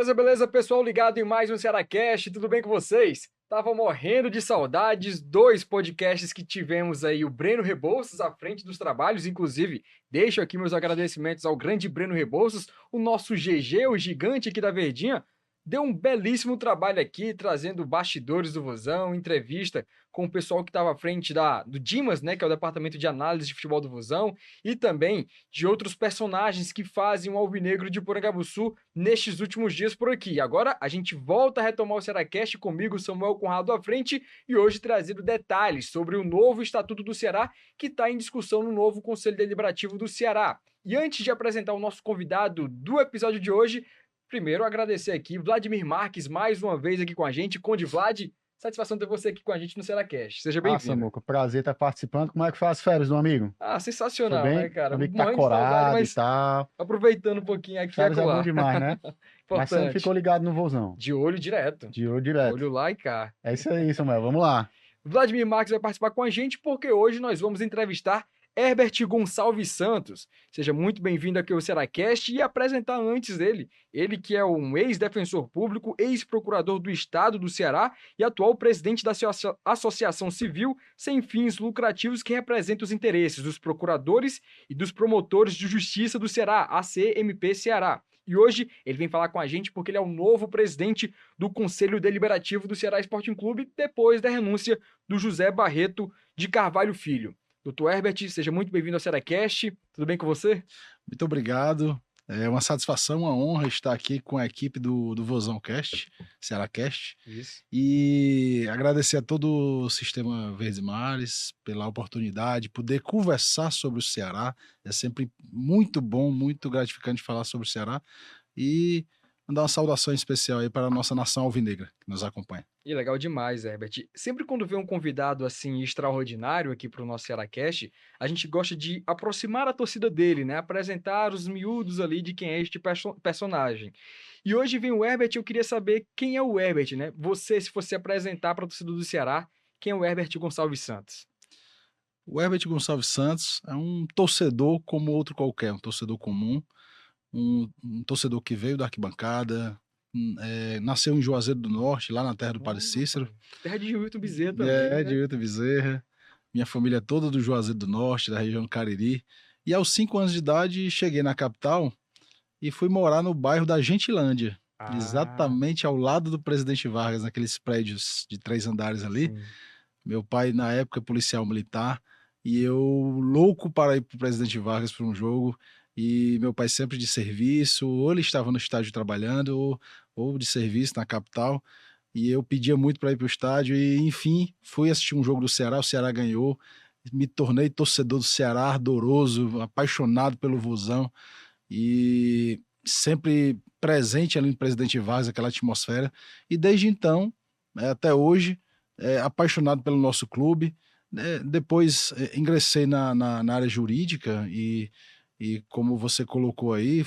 Beleza, beleza, pessoal ligado em mais um Cearacast, tudo bem com vocês? Tava morrendo de saudades, dois podcasts que tivemos aí, o Breno Rebouças à frente dos trabalhos, inclusive, deixo aqui meus agradecimentos ao grande Breno Rebouças, o nosso GG, o gigante aqui da Verdinha, deu um belíssimo trabalho aqui, trazendo bastidores do Vozão, entrevista com o pessoal que estava à frente do Dimas, né, que é o departamento de análise de futebol do Vozão, e também de outros personagens que fazem o Alvinegro de Porangabuçu nestes últimos dias por aqui. Agora a gente volta a retomar o Cearacast comigo, Samuel Conrado à frente, e hoje trazendo detalhes sobre o novo Estatuto do Ceará que está em discussão no novo Conselho Deliberativo do Ceará. E antes de apresentar o nosso convidado do episódio de hoje, primeiro agradecer aqui Vladimir Marques mais uma vez aqui com a gente. Conde Vlad, satisfação ter você aqui com a gente no Cearacast. Seja bem-vindo. Samuca, prazer estar participando. Como é que foi as férias do amigo? Sensacional, Foi né, bem? O cara? amigo tá Morrendo de saudade, corado e mas tal. aproveitando um pouquinho aqui e Férias é bom acolá. demais, né? Mas você não ficou Importante. ligado no vozão. De olho direto. De olho direto. Olho lá e cá. É isso aí, Samuel. Vamos lá. Vladimir Marques vai participar com a gente porque hoje nós vamos entrevistar Herbert Gonçalves Santos. Seja muito bem-vindo aqui ao Cearacast e apresentar antes dele. Ele que é um ex-defensor público, ex-procurador do Estado do Ceará e atual presidente da Associação Civil Sem Fins Lucrativos que representa os interesses dos procuradores e dos promotores de justiça do Ceará, ACMP Ceará. E hoje ele vem falar com a gente porque ele é o novo presidente do Conselho Deliberativo do Ceará Sporting Clube, depois da renúncia do José Barreto de Carvalho Filho. Doutor Herbert, seja muito bem-vindo ao Cearacast. Tudo bem com você? Muito obrigado. É uma satisfação, uma honra estar aqui com a equipe do Vozão Cast, Cearacast. Isso. E agradecer a todo o Sistema Verdes Mares pela oportunidade, poder conversar sobre o Ceará. É sempre muito bom, muito gratificante falar sobre o Ceará. E mandar uma saudação especial aí para a nossa nação alvinegra que nos acompanha. E legal demais, Herbert. Sempre quando vê um convidado assim extraordinário aqui para o nosso Cearacast, a gente gosta de aproximar a torcida dele, né? Apresentar os miúdos ali de quem é este personagem. E hoje vem o Herbert, eu queria saber quem é o Herbert, né? Você, se fosse apresentar para a torcida do Ceará, quem é o Herbert Gonçalves Santos? O Herbert Gonçalves Santos é um torcedor como outro qualquer, um torcedor comum, um torcedor que veio da arquibancada, nasceu em Juazeiro do Norte, lá na terra do Padre Cícero. Terra de Wilton Bezerra também, né? De Wilton Bezerra. Minha família é toda do Juazeiro do Norte, da região do Cariri. E aos 5 anos de idade, cheguei na capital e fui morar no bairro da Gentilândia, exatamente ao lado do Presidente Vargas, naqueles prédios de 3 andares ali. Sim. Meu pai, na época, policial militar, e eu louco para ir para o Presidente Vargas para um jogo, e meu pai sempre de serviço, ou ele estava no estádio trabalhando, ou de serviço na capital, e eu pedia muito para ir para o estádio, e enfim, fui assistir um jogo do Ceará, o Ceará ganhou, me tornei torcedor do Ceará, ardoroso, apaixonado pelo Vozão, e sempre presente ali no Presidente Vargas, aquela atmosfera, e desde então, até hoje, apaixonado pelo nosso clube. Depois ingressei na área jurídica e como você colocou aí,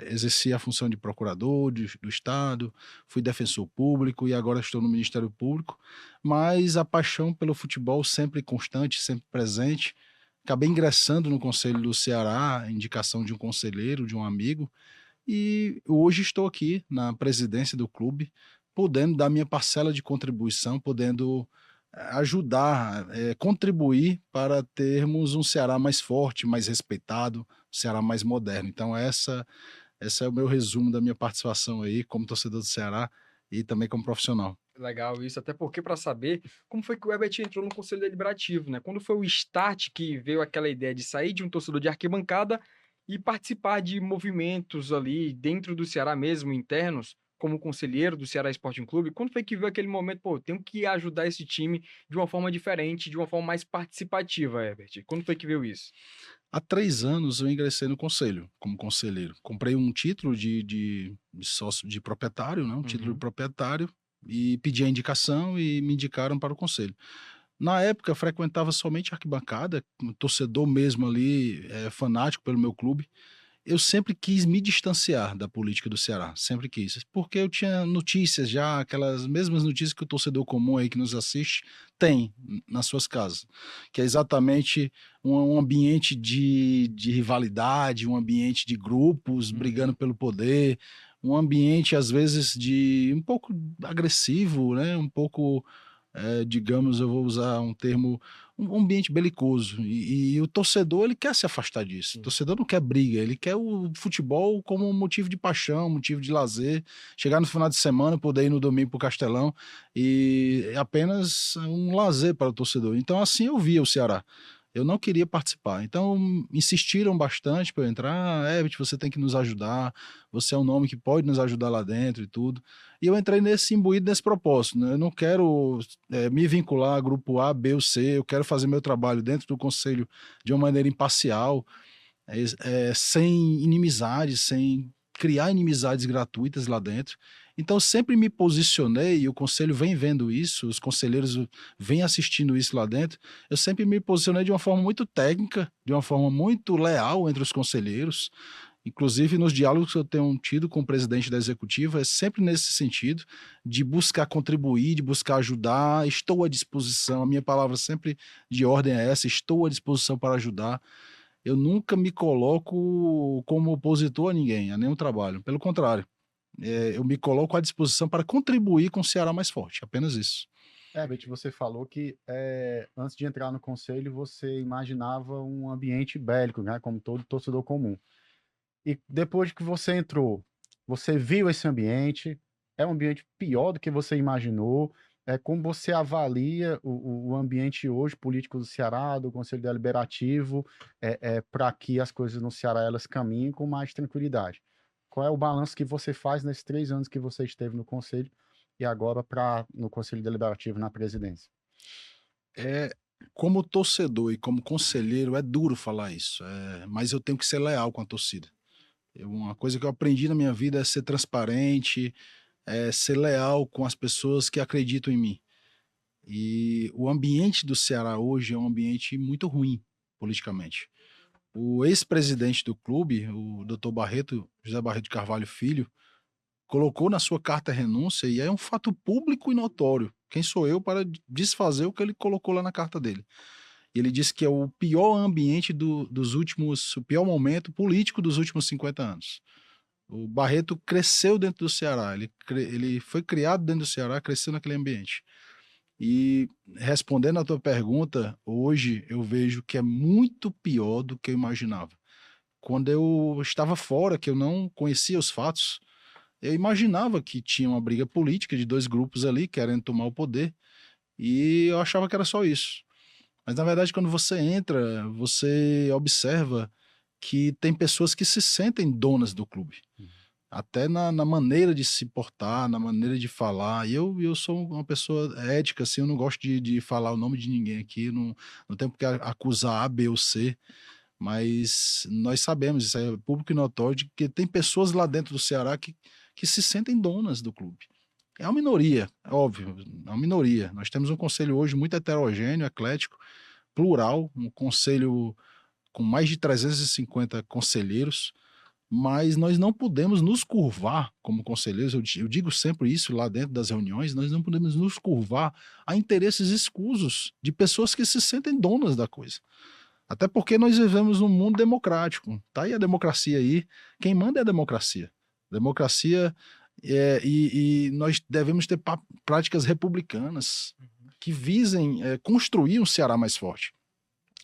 exerci a função de procurador do Estado, fui defensor público e agora estou no Ministério Público, mas a paixão pelo futebol sempre constante, sempre presente. Acabei ingressando no Conselho do Ceará, indicação de um conselheiro, de um amigo, e hoje estou aqui na presidência do clube, podendo dar minha parcela de contribuição, podendo ajudar, contribuir para termos um Ceará mais forte, mais respeitado, um Ceará mais moderno. Então essa é o meu resumo da minha participação aí como torcedor do Ceará e também como profissional. Legal isso, até porque para saber como foi que o Herbert entrou no Conselho Deliberativo, né? Quando foi o start que veio aquela ideia de sair de um torcedor de arquibancada e participar de movimentos ali dentro do Ceará mesmo, internos, como conselheiro do Ceará Sporting Clube, quando foi que veio aquele momento, pô, eu tenho que ajudar esse time de uma forma diferente, de uma forma mais participativa, Herbert? Quando foi que veio isso? Há 3 anos eu ingressei no conselho, como conselheiro. Comprei um título de sócio, de proprietário, né? Um título de proprietário, e pedi a indicação e me indicaram para o conselho. Na época, eu frequentava somente a arquibancada, um torcedor mesmo ali, fanático pelo meu clube. Eu sempre quis me distanciar da política do Ceará, sempre quis, porque eu tinha notícias já, aquelas mesmas notícias que o torcedor comum aí que nos assiste tem nas suas casas, que é exatamente um ambiente de rivalidade, um ambiente de grupos brigando pelo poder, um ambiente, às vezes, de um pouco agressivo, né? Um pouco, digamos, eu vou usar um termo, um ambiente belicoso. E o torcedor, ele quer se afastar disso. O Sim. torcedor não quer briga, ele quer o futebol como um motivo de paixão, motivo de lazer. Chegar no final de semana, poder ir no domingo para o Castelão, e é apenas um lazer para o torcedor. Então, assim eu via o Ceará. Eu não queria participar. Então, insistiram bastante para eu entrar. Ah, Herbert, você tem que nos ajudar. Você é um nome que pode nos ajudar lá dentro e tudo. E eu entrei nesse imbuído, nesse propósito, né? Eu não quero me vincular a grupo A, B ou C. Eu quero fazer meu trabalho dentro do conselho de uma maneira imparcial, sem inimizades, sem criar inimizades gratuitas lá dentro. Então, eu sempre me posicionei, e o conselho vem vendo isso, os conselheiros vêm assistindo isso lá dentro. Eu sempre me posicionei de uma forma muito técnica, de uma forma muito leal entre os conselheiros. Inclusive, nos diálogos que eu tenho tido com o presidente da executiva, é sempre nesse sentido, de buscar contribuir, de buscar ajudar. Estou à disposição, a minha palavra sempre de ordem é essa: estou à disposição para ajudar. Eu nunca me coloco como opositor a ninguém, a nenhum trabalho. Pelo contrário, eu me coloco à disposição para contribuir com o Ceará mais forte, apenas isso. Herbert, você falou que antes de entrar no conselho você imaginava um ambiente bélico, né, como todo torcedor comum. E depois que você entrou, você viu esse ambiente, é um ambiente pior do que você imaginou. Como você avalia o ambiente hoje político do Ceará, do Conselho Deliberativo, para que as coisas no Ceará elas caminhem com mais tranquilidade? Qual é o balanço que você faz nesses 3 anos que você esteve no Conselho e agora no Conselho Deliberativo na presidência? É, como torcedor e como conselheiro, é duro falar isso, mas eu tenho que ser leal com a torcida. Uma coisa que eu aprendi na minha vida é ser transparente, é ser leal com as pessoas que acreditam em mim. E o ambiente do Ceará hoje é um ambiente muito ruim politicamente. O ex-presidente do clube, o Dr. Barreto, José Barreto de Carvalho Filho, colocou na sua carta renúncia, e é um fato público e notório. Quem sou eu para desfazer o que ele colocou lá na carta dele? Ele disse que é o pior ambiente dos últimos, o pior momento político dos últimos 50 anos. O Barreto cresceu dentro do Ceará, ele foi criado dentro do Ceará, cresceu naquele ambiente. E respondendo à tua pergunta, hoje eu vejo que é muito pior do que eu imaginava. Quando eu estava fora, que eu não conhecia os fatos, eu imaginava que tinha uma briga política de dois grupos ali querendo tomar o poder, e eu achava que era só isso. Mas na verdade, quando você entra, você observa que tem pessoas que se sentem donas do clube. Até na maneira de se portar, na maneira de falar. E eu sou uma pessoa ética, assim, eu não gosto de falar o nome de ninguém aqui, não tenho porque acusar A, B ou C, mas nós sabemos, isso é público e notório, de que tem pessoas lá dentro do Ceará que se sentem donas do clube. É uma minoria, é óbvio, é uma minoria. Nós temos um conselho hoje muito heterogêneo, eclético, plural, um conselho com mais de 350 conselheiros, mas nós não podemos nos curvar como conselheiros, eu digo sempre isso lá dentro das reuniões, nós não podemos nos curvar a interesses escusos de pessoas que se sentem donas da coisa. Até porque nós vivemos num mundo democrático, tá aí a democracia aí, quem manda é a democracia. Democracia, e nós devemos ter práticas republicanas que visem construir um Ceará mais forte.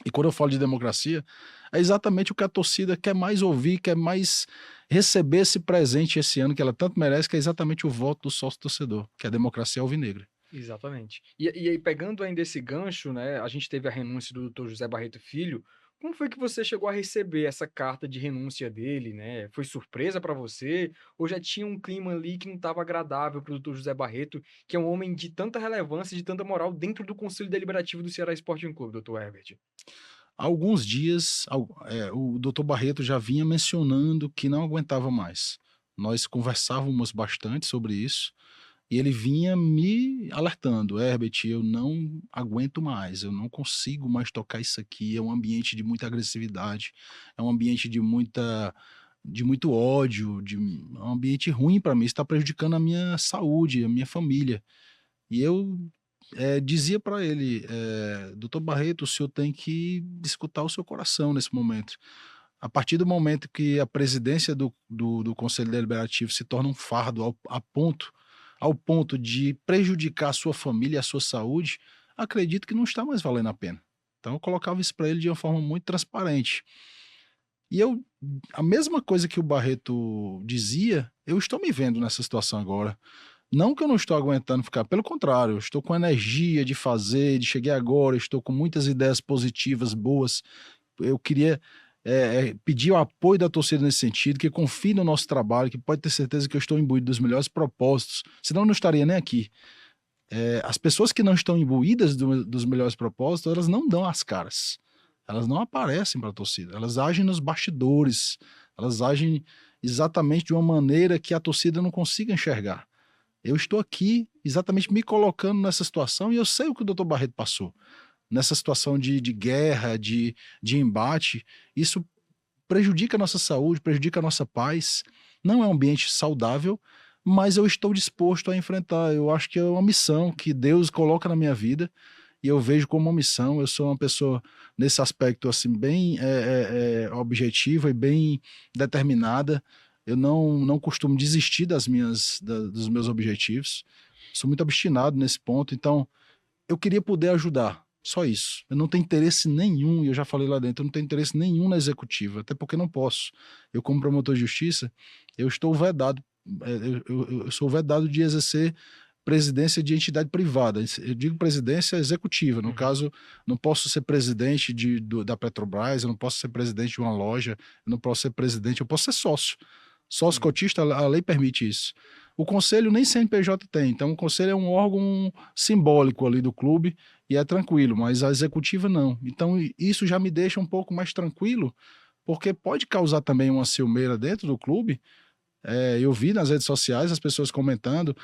E quando eu falo de democracia, é exatamente o que a torcida quer mais ouvir, quer mais receber esse presente esse ano que ela tanto merece, que é exatamente o voto do sócio-torcedor, que é a democracia alvinegra. Exatamente. E aí, pegando ainda esse gancho, né, a gente teve a renúncia do Dr. José Barreto Filho. Como foi que você chegou a receber essa carta de renúncia dele, né? Foi surpresa para você? Ou já tinha um clima ali que não estava agradável para o Dr. José Barreto, que é um homem de tanta relevância e de tanta moral dentro do Conselho Deliberativo do Ceará Sporting Clube, doutor Herbert? Há alguns dias, o doutor Barreto já vinha mencionando que não aguentava mais. Nós conversávamos bastante sobre isso, e ele vinha me alertando: Herbert, eu não aguento mais, eu não consigo mais tocar isso aqui, é um ambiente de muita agressividade, é um ambiente de muito ódio, é um ambiente ruim para mim, está prejudicando a minha saúde, a minha família. E eu dizia para ele: doutor Barreto, o senhor tem que escutar o seu coração nesse momento. A partir do momento que a presidência do Conselho Deliberativo se torna um fardo ao ponto de prejudicar a sua família e a sua saúde, acredito que não está mais valendo a pena. Então eu colocava isso para ele de uma forma muito transparente. E a mesma coisa que o Barreto dizia, eu estou me vendo nessa situação agora. Não que eu não estou aguentando ficar, pelo contrário, eu estou com energia de fazer, de chegar agora, eu estou com muitas ideias positivas, boas. Eu queria pedir o apoio da torcida nesse sentido, que confie no nosso trabalho, que pode ter certeza que eu estou imbuído dos melhores propósitos, senão eu não estaria nem aqui. As pessoas que não estão imbuídas dos melhores propósitos, elas não dão as caras. Elas não aparecem para a torcida, elas agem nos bastidores, elas agem exatamente de uma maneira que a torcida não consiga enxergar. Eu estou aqui exatamente me colocando nessa situação e eu sei o que o Dr. Barreto passou. Nessa situação de guerra, de embate, isso prejudica a nossa saúde, prejudica a nossa paz. Não é um ambiente saudável, mas eu estou disposto a enfrentar. Eu acho que é uma missão que Deus coloca na minha vida e eu vejo como uma missão. Eu sou uma pessoa, nesse aspecto, assim, bem objetiva e bem determinada. Eu não costumo desistir dos meus objetivos. Sou muito obstinado nesse ponto, então eu queria poder ajudar. Só isso. Eu não tenho interesse nenhum, e eu já falei lá dentro, eu não tenho interesse nenhum na executiva, até porque não posso. Eu, como promotor de justiça, eu estou vedado, eu sou vedado de exercer presidência de entidade privada. Eu digo presidência executiva. No caso, não posso ser presidente da Petrobras, eu não posso ser presidente de uma loja, eu não posso ser presidente, eu posso ser sócio. Sócio cotista, a lei permite isso. O conselho nem CNPJ tem, então o conselho é um órgão simbólico ali do clube e é tranquilo, mas a executiva não. Então isso já me deixa um pouco mais tranquilo, porque pode causar também uma ciumeira dentro do clube. Eu vi nas redes sociais as pessoas comentando: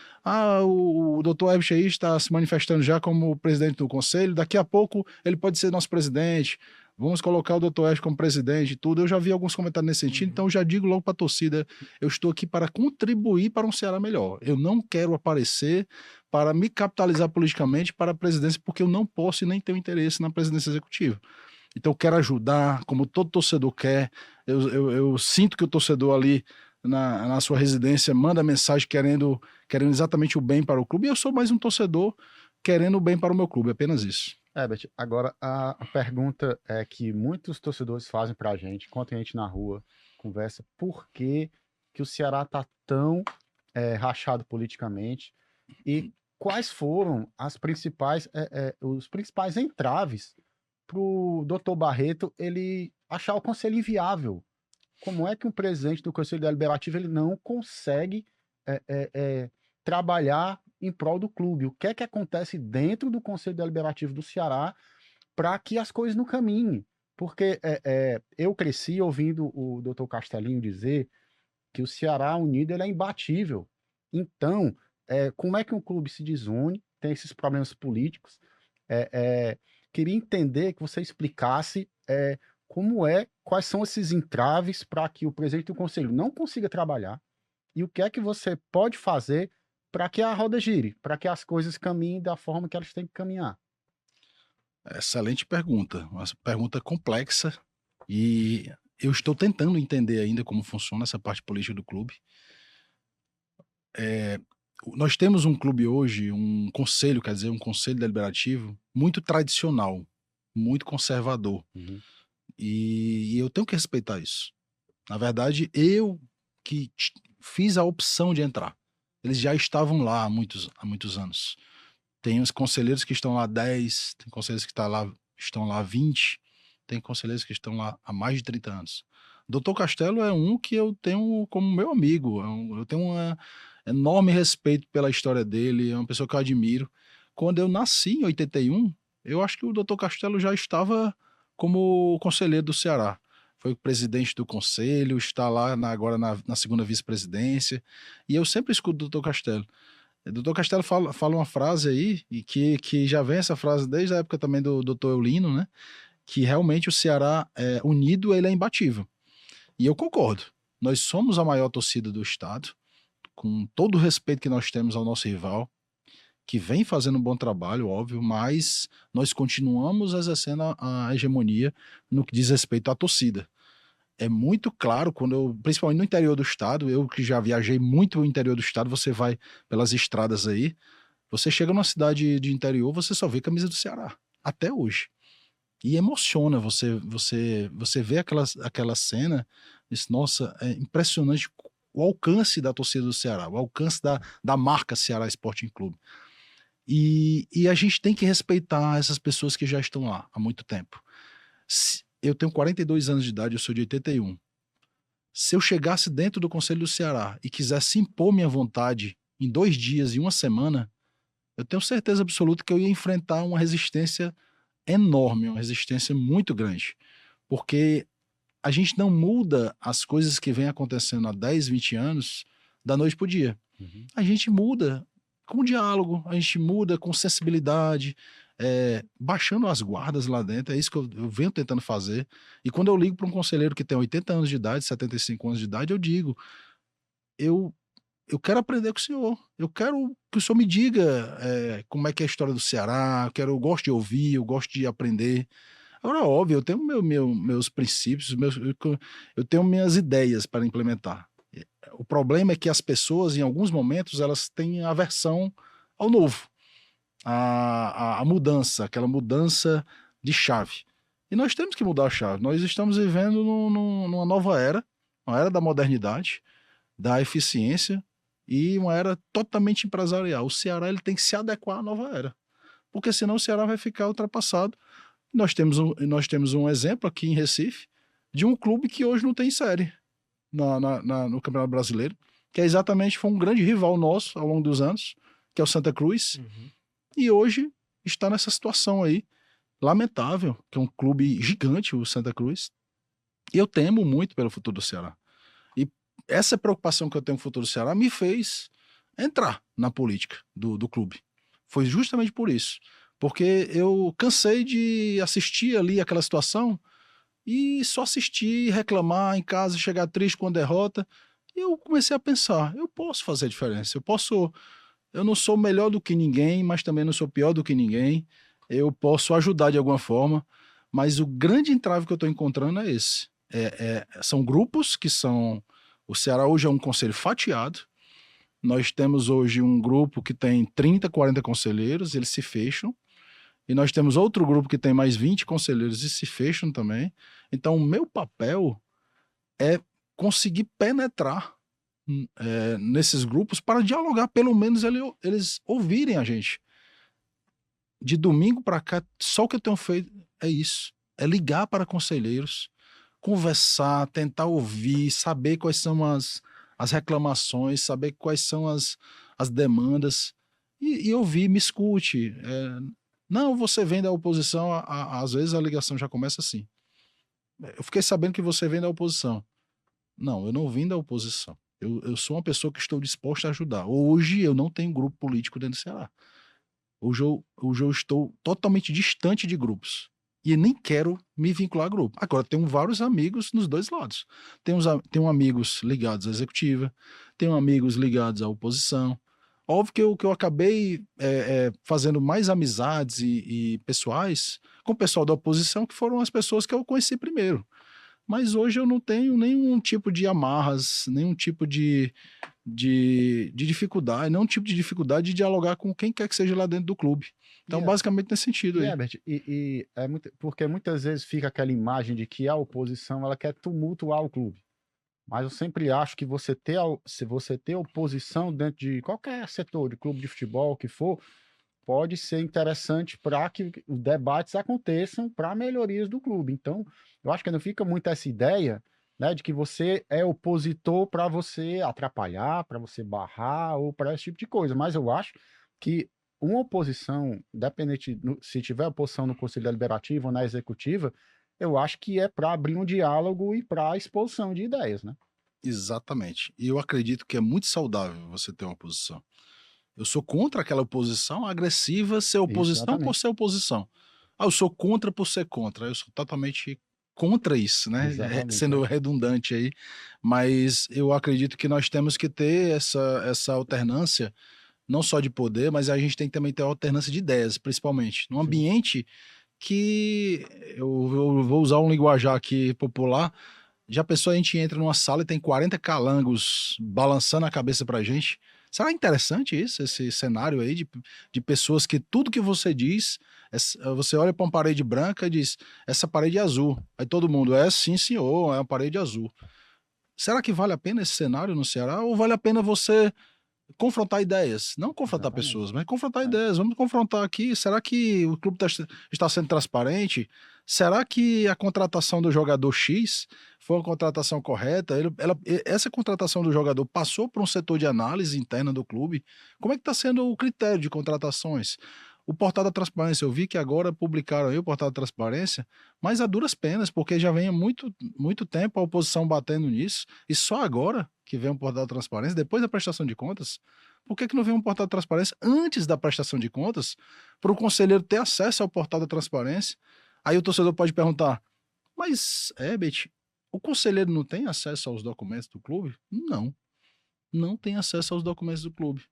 o doutor Herbert aí está se manifestando já como presidente do conselho, daqui a pouco ele pode ser nosso presidente, vamos colocar o doutor Herbert como presidente e tudo. Eu já vi alguns comentários nesse sentido, então eu já digo logo para a torcida, eu estou aqui para contribuir para um Ceará melhor. Eu não quero aparecer para me capitalizar politicamente para a presidência, porque eu não posso e nem tenho interesse na presidência executiva. Então eu quero ajudar, como todo torcedor quer. Eu sinto que o torcedor ali na sua residência manda mensagem querendo exatamente o bem para o clube, e eu sou mais um torcedor querendo o bem para o meu clube, apenas isso. Herbert, agora a pergunta é que muitos torcedores fazem pra gente, enquanto a gente na rua conversa, por que o Ceará tá tão rachado politicamente e quais foram os principais entraves pro Dr. Barreto ele achar o conselho inviável? Como é que um presidente do Conselho Deliberativo ele não consegue trabalhar em prol do clube? O que é que acontece dentro do Conselho Deliberativo do Ceará para que as coisas não caminhem? Porque eu cresci ouvindo o Dr. Castelinho dizer que o Ceará Unido ele é imbatível. Então, como é que um clube se desune, tem esses problemas políticos? Queria entender que você explicasse quais são esses entraves para que o presidente do conselho não consiga trabalhar e o que é que você pode fazer para que a roda gire, para que as coisas caminhem da forma que elas têm que caminhar. Excelente pergunta, uma pergunta complexa, e eu estou tentando entender ainda como funciona essa parte política do clube. Nós temos um clube hoje, um conselho deliberativo muito tradicional, muito conservador. E eu tenho que respeitar isso. Na verdade, eu que fiz a opção de entrar. Eles já estavam lá há muitos anos. Tem os conselheiros que estão lá há 10, tem conselheiros que estão lá há 20, tem conselheiros que estão lá há mais de 30 anos. Doutor Castelo é um que eu tenho como meu amigo. Eu tenho um enorme respeito pela história dele, é uma pessoa que eu admiro. Quando eu nasci, em 81, eu acho que o doutor Castelo já estava como conselheiro do Ceará. Foi presidente do conselho, está lá agora na segunda vice-presidência, e eu sempre escuto o doutor Castelo. O doutor Castelo fala uma frase aí, e que já vem essa frase desde a época também do doutor Eulino, né? Que realmente o Ceará unido, ele é imbatível. E eu concordo. Nós somos a maior torcida do estado, com todo o respeito que nós temos ao nosso rival, que vem fazendo um bom trabalho, óbvio, mas nós continuamos exercendo a hegemonia no que diz respeito à torcida. é muito claro, principalmente no interior do estado, eu que já viajei muito no interior do estado, você vai pelas estradas aí, você chega numa cidade de interior, você só vê camisa do Ceará, até hoje. E emociona você vê aquela cena, diz, nossa, é impressionante o alcance da torcida do Ceará, o alcance da marca Ceará Sporting Clube. E a gente tem que respeitar essas pessoas que já estão lá há muito tempo. Eu tenho 42 anos de idade, eu sou de 81. Se eu chegasse dentro do Conselho do Ceará e quisesse impor minha vontade em 2 dias e 1 semana, eu tenho certeza absoluta que eu ia enfrentar uma resistência enorme, uma resistência muito grande. Porque a gente não muda as coisas que vem acontecendo há 10, 20 anos da noite para o dia. Uhum. A gente muda com diálogo, a gente muda com sensibilidade, baixando as guardas lá dentro, é isso que eu venho tentando fazer. E quando eu ligo para um conselheiro que tem 80 anos de idade, 75 anos de idade, eu digo, eu quero aprender com o senhor, eu quero que o senhor me diga como é que é a história do Ceará, eu gosto de ouvir, eu gosto de aprender. Agora, óbvio, eu tenho meus princípios, eu tenho minhas ideias para implementar. O problema é que as pessoas, em alguns momentos, elas têm aversão ao novo, à mudança, aquela mudança de chave. E nós temos que mudar a chave. Nós estamos vivendo numa nova era, uma era da modernidade, da eficiência e uma era totalmente empresarial. O Ceará ele tem que se adequar à nova era, porque senão o Ceará vai ficar ultrapassado. Nós temos um exemplo aqui em Recife de um clube que hoje não tem série no Campeonato Brasileiro, que foi um grande rival nosso ao longo dos anos, que é o Santa Cruz, e hoje está nessa situação aí, lamentável, que é um clube gigante, o Santa Cruz, e eu temo muito pelo futuro do Ceará. E essa preocupação que eu tenho com o futuro do Ceará me fez entrar na política do clube. Foi justamente por isso. Porque eu cansei de assistir ali aquela situação e só assistir, reclamar em casa, chegar triste com a derrota. E eu comecei a pensar, eu posso fazer a diferença, eu não sou melhor do que ninguém, mas também não sou pior do que ninguém, eu posso ajudar de alguma forma, mas o grande entrave que eu estou encontrando é esse. São grupos que são... O Ceará hoje é um conselho fatiado, nós temos hoje um grupo que tem 30, 40 conselheiros, eles se fecham, e nós temos outro grupo que tem mais 20 conselheiros e se fecham também. Então, o meu papel é conseguir penetrar nesses grupos para dialogar, pelo menos eles ouvirem a gente. De domingo para cá, só o que eu tenho feito é isso. É ligar para conselheiros, conversar, tentar ouvir, saber quais são as reclamações, saber quais são as demandas e ouvir, me escute. Não, você vem da oposição, às vezes a ligação já começa assim. Eu fiquei sabendo que você vem da oposição. Não, eu não vim da oposição. Eu sou uma pessoa que estou disposta a ajudar. Hoje eu não tenho grupo político dentro do Ceará. Hoje eu estou totalmente distante de grupos. E nem quero me vincular a grupo. Agora, tenho vários amigos nos dois lados. Tenho amigos ligados à executiva, tenho amigos ligados à oposição. Óbvio que eu acabei fazendo mais amizades e pessoais com o pessoal da oposição, que foram as pessoas que eu conheci primeiro. Mas hoje eu não tenho nenhum tipo de amarras, nenhum tipo de dificuldade, nenhum tipo de dificuldade de dialogar com quem quer que seja lá dentro do clube. Então, basicamente, nesse sentido aí. Herbert, porque muitas vezes fica aquela imagem de que a oposição ela quer tumultuar o clube. Mas eu sempre acho que se você ter oposição dentro de qualquer setor, de clube de futebol, que for, pode ser interessante para que os debates aconteçam para melhorias do clube. Então, eu acho que não fica muito essa ideia, né, de que você é opositor para você atrapalhar, para você barrar ou para esse tipo de coisa. Mas eu acho que uma oposição, independente se tiver oposição no Conselho Deliberativo ou na Executiva, eu acho que é para abrir um diálogo e para a exposição de ideias, né? Exatamente. E eu acredito que é muito saudável você ter uma oposição. Eu sou contra aquela oposição agressiva, ser oposição por ser oposição. Eu sou contra por ser contra. Eu sou totalmente contra isso, né? Sendo redundante aí. Mas eu acredito que nós temos que ter essa alternância, não só de poder, mas a gente tem que também ter alternância de ideias, principalmente. Num ambiente que eu vou usar um linguajar aqui popular, Já pensou, a gente entra numa sala e tem 40 calangos balançando a cabeça pra gente? Será interessante isso, esse cenário aí de pessoas que tudo que você diz, você olha pra uma parede branca e diz, essa parede é azul. Aí todo mundo, sim senhor, é uma parede azul. Será que vale a pena esse cenário no Ceará? Ou vale a pena você confrontar ideias? Não confrontar Exatamente. pessoas, mas confrontar É. ideias. Vamos confrontar aqui. Será que o clube está sendo transparente? Será que a contratação do jogador X foi uma contratação correta? Essa contratação do jogador passou por um setor de análise interna do clube? Como é que está sendo o critério de contratações? O portal da transparência, eu vi que agora publicaram aí o portal da transparência, mas a duras penas, porque já vem há muito tempo a oposição batendo nisso, e só agora que vem um portal da transparência, depois da prestação de contas. Por que não vem um portal da transparência antes da prestação de contas, para o conselheiro ter acesso ao portal da transparência? Aí o torcedor pode perguntar, mas, Beth, o conselheiro não tem acesso aos documentos do clube? Não, não tem acesso aos documentos do clube.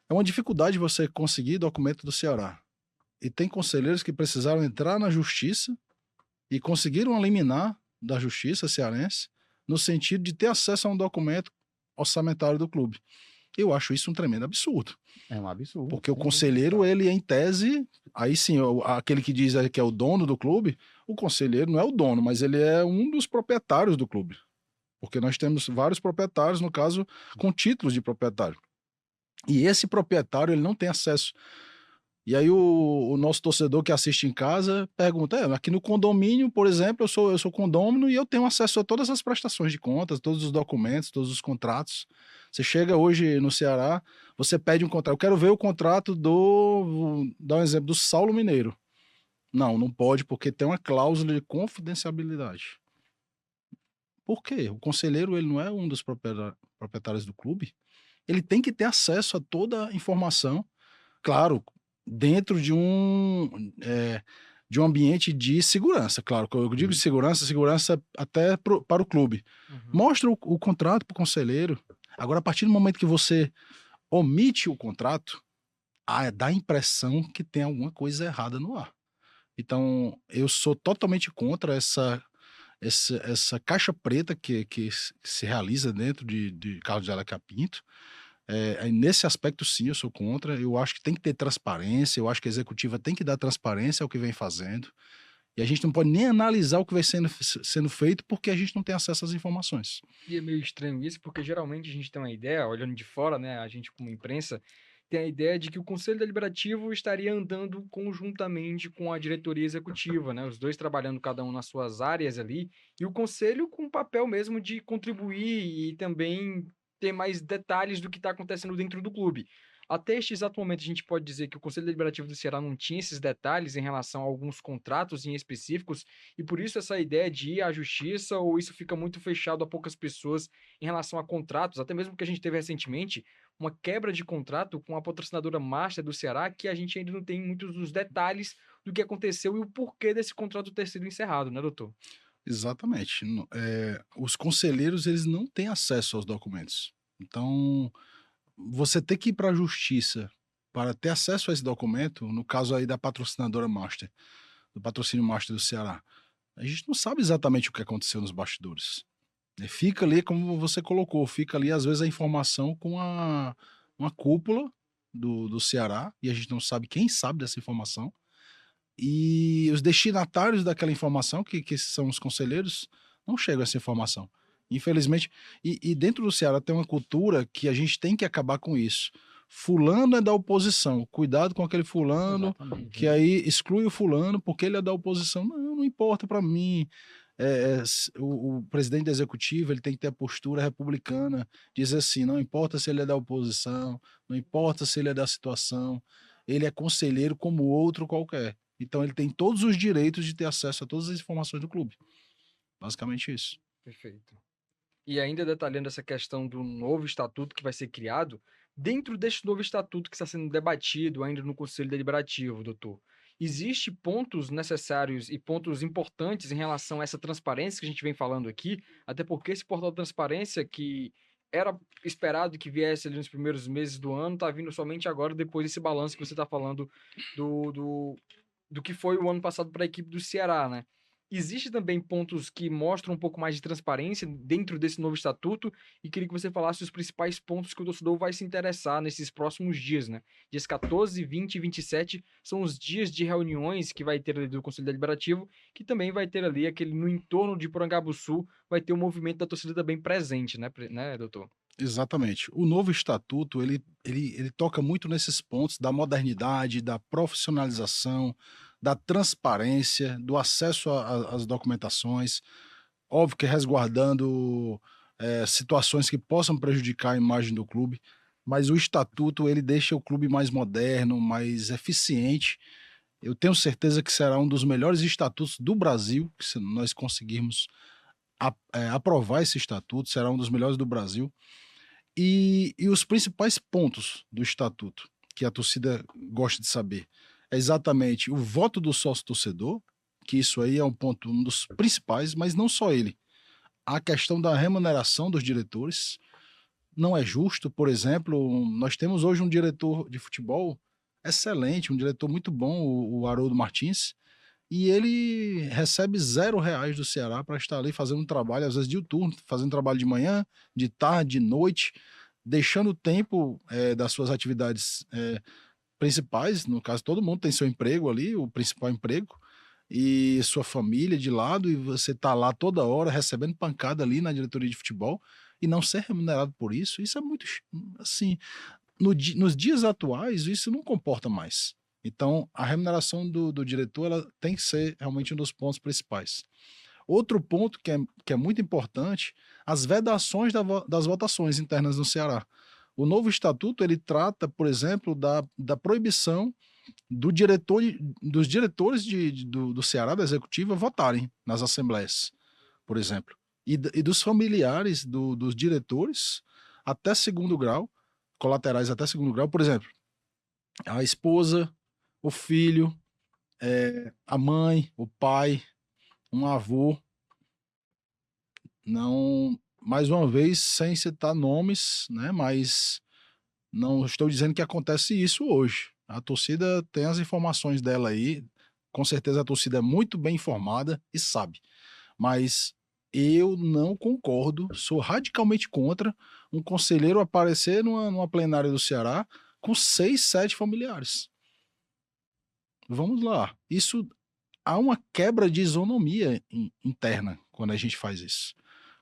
É uma dificuldade você conseguir documento do Ceará. E tem conselheiros que precisaram entrar na justiça e conseguiram eliminar da justiça cearense no sentido de ter acesso a um documento orçamentário do clube. Eu acho isso um tremendo absurdo. É um absurdo. Porque o sem conselheiro, dúvida. ele em tese, aí sim, aquele que diz que é o dono do clube, o conselheiro não é o dono, mas ele é um dos proprietários do clube. Porque nós temos vários proprietários, no caso, com títulos de proprietário. E esse proprietário, ele não tem acesso. E aí o nosso torcedor que assiste em casa pergunta, aqui no condomínio, por exemplo, eu sou condômino e eu tenho acesso a todas as prestações de contas, todos os documentos, todos os contratos. Você chega hoje no Ceará, você pede um contrato, eu quero ver o contrato vou dar um exemplo, do Saulo Mineiro. Não pode, porque tem uma cláusula de confidencialidade. Por quê? O conselheiro, ele não é um dos proprietários do clube, ele tem que ter acesso a toda a informação, claro, dentro de um ambiente de segurança, claro. Quando eu digo de segurança até para o clube. Uhum. Mostra o contrato para o conselheiro. Agora, a partir do momento que você omite o contrato, dá a impressão que tem alguma coisa errada no ar. Então, eu sou totalmente contra essa caixa preta que se realiza dentro de Carlos de Alencar Pinto. Nesse aspecto, sim, eu sou contra. Eu acho que tem que ter transparência, eu acho que a executiva tem que dar transparência ao que vem fazendo. E a gente não pode nem analisar o que vai sendo feito porque a gente não tem acesso às informações. E é meio estranho isso, porque geralmente a gente tem uma ideia, olhando de fora, né, a gente como imprensa, tem a ideia de que o Conselho Deliberativo estaria andando conjuntamente com a diretoria executiva, né, os dois trabalhando cada um nas suas áreas ali, e o Conselho com o papel mesmo de contribuir e também ter mais detalhes do que está acontecendo dentro do clube. Até este exato momento, a gente pode dizer que o Conselho Deliberativo do Ceará não tinha esses detalhes em relação a alguns contratos em específicos, e por isso essa ideia de ir à justiça, ou isso fica muito fechado a poucas pessoas em relação a contratos, até mesmo que a gente teve recentemente uma quebra de contrato com a patrocinadora master do Ceará, que a gente ainda não tem muitos dos detalhes do que aconteceu e o porquê desse contrato ter sido encerrado, né, doutor? Exatamente. Os conselheiros, eles não têm acesso aos documentos. Então, você ter que ir para a justiça para ter acesso a esse documento, no caso aí da patrocinadora master, do patrocínio master do Ceará, a gente não sabe exatamente o que aconteceu nos bastidores. Fica ali, como você colocou, fica ali às vezes a informação com uma cúpula do Ceará, e a gente não sabe quem sabe dessa informação, e os destinatários daquela informação, que são os conselheiros, não chegam a essa informação. Infelizmente, e dentro do Ceará tem uma cultura que a gente tem que acabar com isso. Fulano é da oposição, cuidado com aquele fulano, Exatamente. que aí exclui o fulano porque ele é da oposição. Não importa para mim. O presidente da executiva, ele tem que ter a postura republicana, dizer assim, não importa se ele é da oposição, não importa se ele é da situação, ele é conselheiro como outro qualquer. Então ele tem todos os direitos de ter acesso a todas as informações do clube. Basicamente isso. Perfeito. E ainda detalhando essa questão do novo estatuto que vai ser criado, dentro deste novo estatuto que está sendo debatido ainda no Conselho Deliberativo, doutor, existe pontos necessários e pontos importantes em relação a essa transparência que a gente vem falando aqui, até porque esse portal de transparência que era esperado que viesse ali nos primeiros meses do ano, está vindo somente agora, depois desse balanço que você está falando do, do, do que foi o ano passado para a equipe do Ceará, né? Existe também pontos que mostram um pouco mais de transparência dentro desse novo estatuto e queria que você falasse os principais pontos que o torcedor vai se interessar nesses próximos dias, né? Dias 14, 20 e 27 são os dias de reuniões que vai ter ali do Conselho Deliberativo, que também vai ter ali aquele no entorno de Porangabuçu, vai ter o movimento da torcida também presente, né, doutor? Exatamente. O novo estatuto, ele toca muito nesses pontos da modernidade, da profissionalização, da transparência, do acesso às documentações, óbvio que resguardando situações que possam prejudicar a imagem do clube, mas o estatuto ele deixa o clube mais moderno, mais eficiente. Eu tenho certeza que será um dos melhores estatutos do Brasil, que se nós conseguirmos aprovar esse estatuto, será um dos melhores do Brasil. E os principais pontos do estatuto que a torcida gosta de saber é exatamente o voto do sócio-torcedor, que isso aí é um dos principais, mas não só ele. A questão da remuneração dos diretores não é justo. Por exemplo, nós temos hoje um diretor de futebol excelente, um diretor muito bom, o Haroldo Martins, e ele recebe R$ 0 do Ceará para estar ali fazendo um trabalho, às vezes diuturno, fazendo trabalho de manhã, de tarde, de noite, deixando o tempo das suas atividades principais. No caso, todo mundo tem seu emprego ali, o principal emprego, e sua família de lado, e você tá lá toda hora recebendo pancada ali na diretoria de futebol e não ser remunerado por isso. Isso é muito, assim, nos dias atuais, isso não comporta mais. Então, a remuneração do diretor ela tem que ser realmente um dos pontos principais. Outro ponto que é muito importante, as vedações das votações internas no Ceará. O novo estatuto ele trata, por exemplo, da proibição dos diretores do Ceará, da executiva, votarem nas assembleias, por exemplo. E dos familiares dos diretores até segundo grau, colaterais até segundo grau, por exemplo, a esposa, o filho, a mãe, o pai, um avô, não, mais uma vez, sem citar nomes, né, mas não estou dizendo que acontece isso hoje. A torcida tem as informações dela aí, com certeza a torcida é muito bem informada e sabe, mas eu não concordo, sou radicalmente contra um conselheiro aparecer numa plenária do Ceará com 6, 7 familiares. Vamos lá, isso há uma quebra de isonomia interna quando a gente faz isso.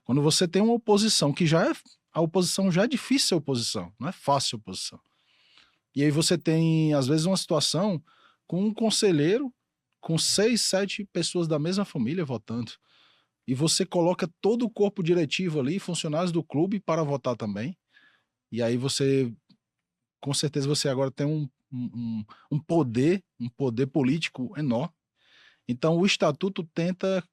Quando você tem uma oposição que a oposição já é difícil ser oposição, não é fácil a oposição. E aí você tem, às vezes, uma situação com um conselheiro com 6, 7 pessoas da mesma família votando. E você coloca todo o corpo diretivo ali, funcionários do clube, para votar também. E aí você, com certeza, você agora tem um poder político enorme. Então o estatuto tenta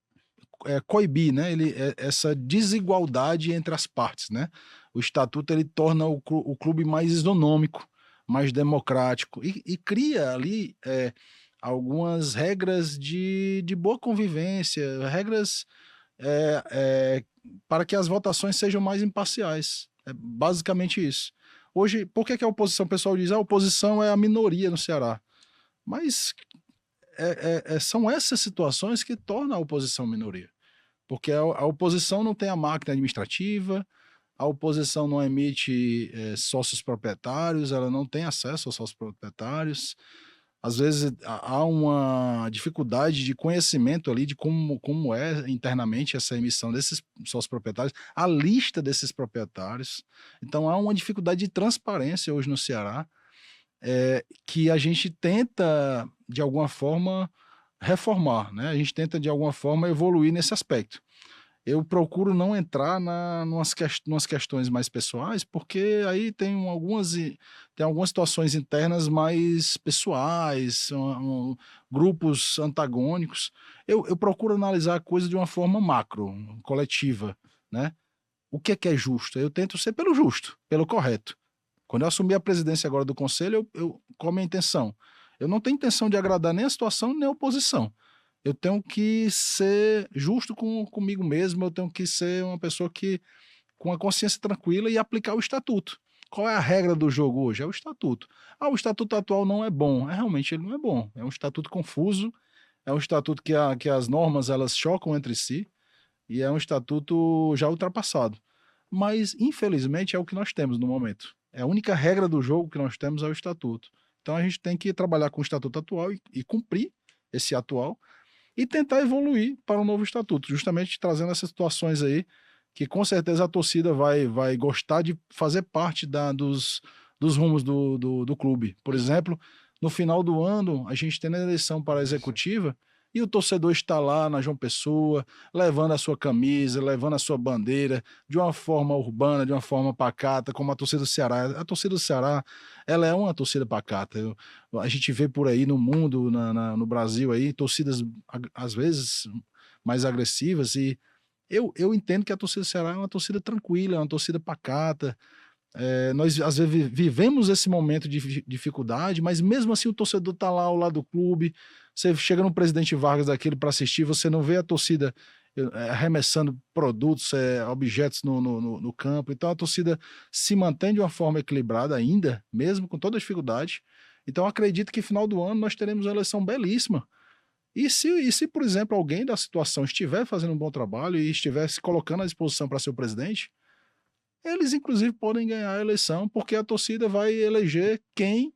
coibir, né, essa desigualdade entre as partes, né? O estatuto ele torna o clube mais isonômico, mais democrático e cria ali algumas regras de boa convivência, regras para que as votações sejam mais imparciais. É basicamente isso. Hoje, por que a oposição, o pessoal diz, a oposição é a minoria no Ceará? Mas são essas situações que tornam a oposição minoria. Porque a oposição não tem a máquina administrativa, a oposição não emite sócios proprietários, ela não tem acesso aos sócios proprietários. Às vezes há uma dificuldade de conhecimento ali de como é internamente essa emissão desses sócios proprietários, a lista desses proprietários. Então há uma dificuldade de transparência hoje no Ceará, que a gente tenta, de alguma forma, reformar, né? A gente tenta, de alguma forma, evoluir nesse aspecto. Eu procuro não entrar numas questões mais pessoais, porque aí tem algumas situações internas mais pessoais, grupos antagônicos. Eu procuro analisar a coisa de uma forma macro, coletiva, né? O que é justo? Eu tento ser pelo justo, pelo correto. Quando eu assumi a presidência agora do conselho, qual a minha intenção? Eu não tenho intenção de agradar nem a situação, nem a oposição. Eu tenho que ser justo comigo mesmo, eu tenho que ser uma pessoa com a consciência tranquila e aplicar o estatuto. Qual é a regra do jogo hoje? É o estatuto. O estatuto atual não é bom. Realmente ele não é bom. É um estatuto confuso, É um estatuto que as normas elas chocam entre si e é um estatuto já ultrapassado. Mas, infelizmente, é o que nós temos no momento. É a única regra do jogo que nós temos é o estatuto. Então a gente tem que trabalhar com o estatuto atual e cumprir esse atual e tentar evoluir para um novo estatuto, justamente trazendo essas situações aí que com certeza a torcida vai gostar de fazer parte dos rumos do clube. Por exemplo, no final do ano, a gente tem a eleição para a executiva e o torcedor está lá na João Pessoa, levando a sua camisa, levando a sua bandeira, de uma forma urbana, de uma forma pacata, como a torcida do Ceará. A torcida do Ceará, ela é uma torcida pacata. A gente vê por aí no mundo, no Brasil aí, torcidas às vezes mais agressivas e eu entendo que a torcida do Ceará é uma torcida tranquila, é uma torcida pacata. Nós, às vezes, vivemos esse momento de dificuldade, mas mesmo assim o torcedor está lá ao lado do clube. Você chega no Presidente Vargas daquele para assistir, você não vê a torcida arremessando produtos, objetos no campo. Então a torcida se mantém de uma forma equilibrada ainda, mesmo com toda a dificuldade. Então acredito que final do ano nós teremos uma eleição belíssima. E se, por exemplo, alguém da situação estiver fazendo um bom trabalho e estiver se colocando à disposição para ser o presidente, eles inclusive podem ganhar a eleição, porque a torcida vai eleger quem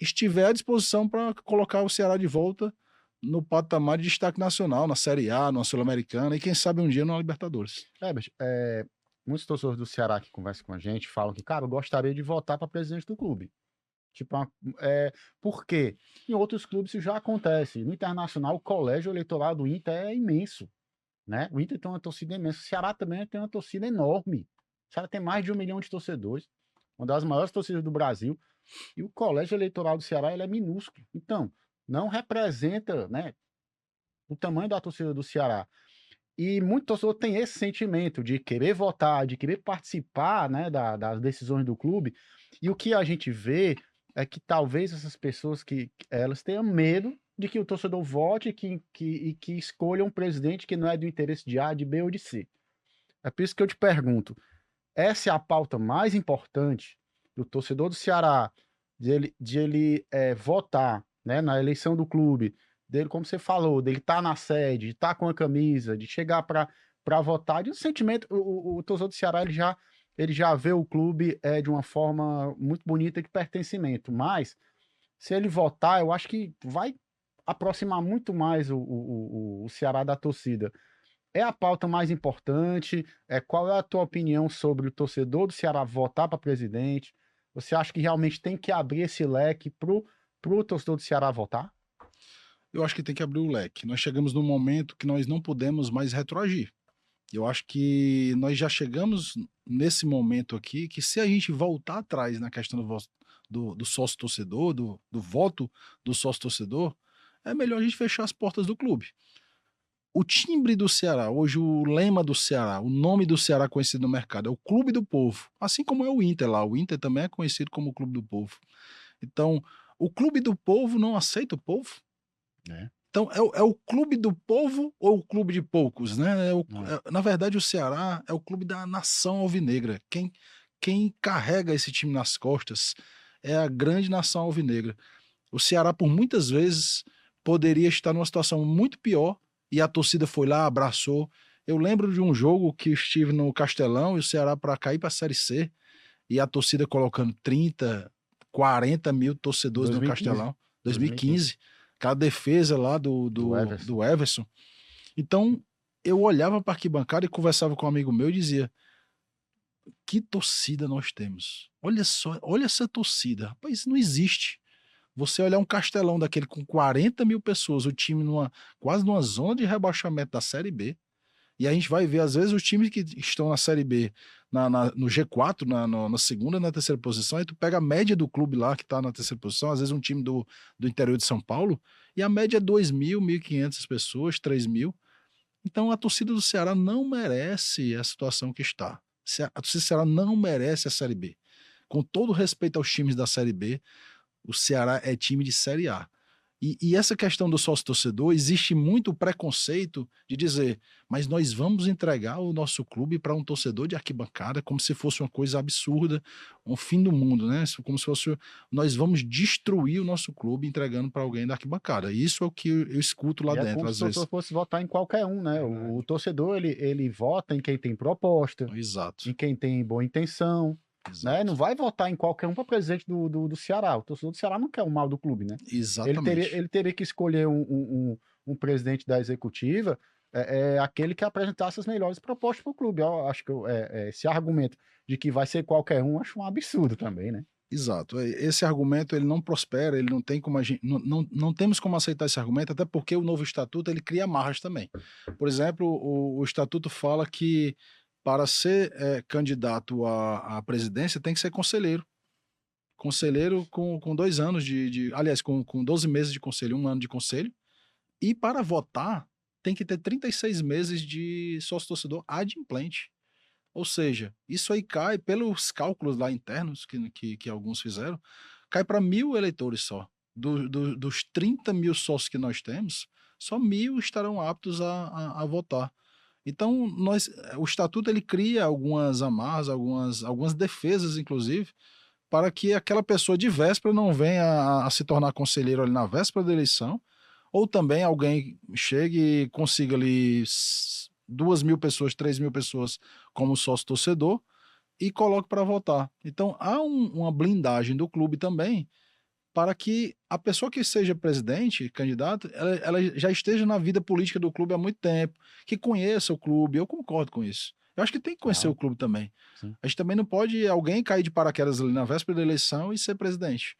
estiver à disposição para colocar o Ceará de volta no patamar de destaque nacional, na Série A, na Sul-Americana e quem sabe um dia na Libertadores. Herbert, muitos torcedores do Ceará que conversam com a gente falam que, cara, eu gostaria de votar para presidente do clube. Tipo, por quê? Em outros clubes isso já acontece. No Internacional, o colégio eleitoral do Inter é imenso, né? O Inter tem uma torcida imensa. O Ceará também tem uma torcida enorme. O Ceará tem mais de 1 milhão de torcedores, uma das maiores torcidas do Brasil. E o colégio eleitoral do Ceará ele é minúsculo. Então, não representa, né, o tamanho da torcida do Ceará. E muito torcedor tem esse sentimento de querer votar, de querer participar, né, das decisões do clube. E o que a gente vê é que talvez essas pessoas que elas tenham medo de que o torcedor vote e que escolha um presidente que não é do interesse de A, de B ou de C. É por isso que eu te pergunto, essa é a pauta mais importante do torcedor do Ceará, de ele votar, né, na eleição do clube, dele, como você falou, dele estar na sede, de estar com a camisa, de chegar para votar, de um sentimento, o torcedor do Ceará ele já vê o clube de uma forma muito bonita de pertencimento, mas se ele votar, eu acho que vai aproximar muito mais o Ceará da torcida. É a pauta mais importante? Qual é a tua opinião sobre o torcedor do Ceará votar para presidente? Você acha que realmente tem que abrir esse leque pro torcedor do Ceará votar? Eu acho que tem que abrir o leque. Nós chegamos num momento que nós não podemos mais retroagir. Eu acho que nós já chegamos nesse momento aqui que se a gente voltar atrás na questão do sócio-torcedor, do voto do sócio-torcedor, é melhor a gente fechar as portas do clube. O timbre do Ceará, hoje o lema do Ceará, o nome do Ceará conhecido no mercado é o Clube do Povo, assim como é o Inter lá. O Inter também é conhecido como o Clube do Povo. Então, o Clube do Povo não aceita o povo? É. Então, é o clube do povo ou o clube de poucos, né? É. Na verdade, o Ceará é o clube da nação alvinegra. Quem carrega esse time nas costas é a grande nação alvinegra. O Ceará, por muitas vezes, poderia estar numa situação muito pior e a torcida foi lá, abraçou. Eu lembro de um jogo que eu estive no Castelão e o Ceará para cair para a Série C e a torcida colocando 30, 40 mil torcedores no 2015. Castelão. 2015. Aquela defesa lá do Everson. Então, eu olhava para a arquibancada e conversava com um amigo meu e dizia: que torcida nós temos? Olha só, olha essa torcida. Rapaz, isso não existe. Você olhar um Castelão daquele com 40 mil pessoas, o time quase numa zona de rebaixamento da Série B. E a gente vai ver, às vezes, os times que estão na Série B, no G4, na segunda e na terceira posição, aí tu pega a média do clube lá que tá na terceira posição, às vezes um time do interior de São Paulo, e a média é 2.000, 1.500 pessoas, 3.000. Então a torcida do Ceará não merece a situação que está. A torcida do Ceará não merece a Série B. Com todo respeito aos times da Série B, o Ceará é time de Série A. E essa questão do sócio-torcedor, existe muito preconceito de dizer, mas nós vamos entregar o nosso clube para um torcedor de arquibancada como se fosse uma coisa absurda, um fim do mundo, né? Como se fosse, nós vamos destruir o nosso clube entregando para alguém da arquibancada. Isso é o que eu escuto lá E é dentro, como se às o torcedor vezes. fosse votar em qualquer um, né? Verdade. O torcedor, ele vota em quem tem proposta, Exato, em quem tem boa intenção, né? Não exato. vai votar em qualquer um para presidente do Ceará. O torcedor do Ceará não quer o mal do clube, né? Exatamente. Ele teria que escolher um presidente da executiva, aquele que apresentasse as melhores propostas para o clube. Eu acho que esse argumento de que vai ser qualquer um, acho um absurdo também, né? Exato. Esse argumento ele não prospera, ele não tem como a gente, não temos como aceitar esse argumento, até porque o novo estatuto ele cria amarras também. Por exemplo, o estatuto fala que para ser candidato à presidência tem que ser conselheiro. Conselheiro com 2 anos aliás, com 12 meses de conselho, 1 ano de conselho. E para votar tem que ter 36 meses de sócio-torcedor adimplente. Ou seja, isso aí cai, pelos cálculos lá internos que alguns fizeram, cai para 1.000 eleitores só. Dos 30 mil sócios que nós temos, só 1.000 estarão aptos a votar. Então, o estatuto ele cria algumas amarras, algumas defesas, inclusive, para que aquela pessoa de véspera não venha a se tornar conselheiro ali na véspera da eleição, ou também alguém chegue e consiga ali 2.000 pessoas, 3.000 pessoas como sócio torcedor e coloque para votar. Então há uma blindagem do clube também para que a pessoa que seja presidente, candidato, ela já esteja na vida política do clube há muito tempo, que conheça o clube. Eu concordo com isso. Eu acho que tem que conhecer Ah, o clube também. sim. A gente também não pode alguém cair de paraquedas ali na véspera da eleição e ser presidente.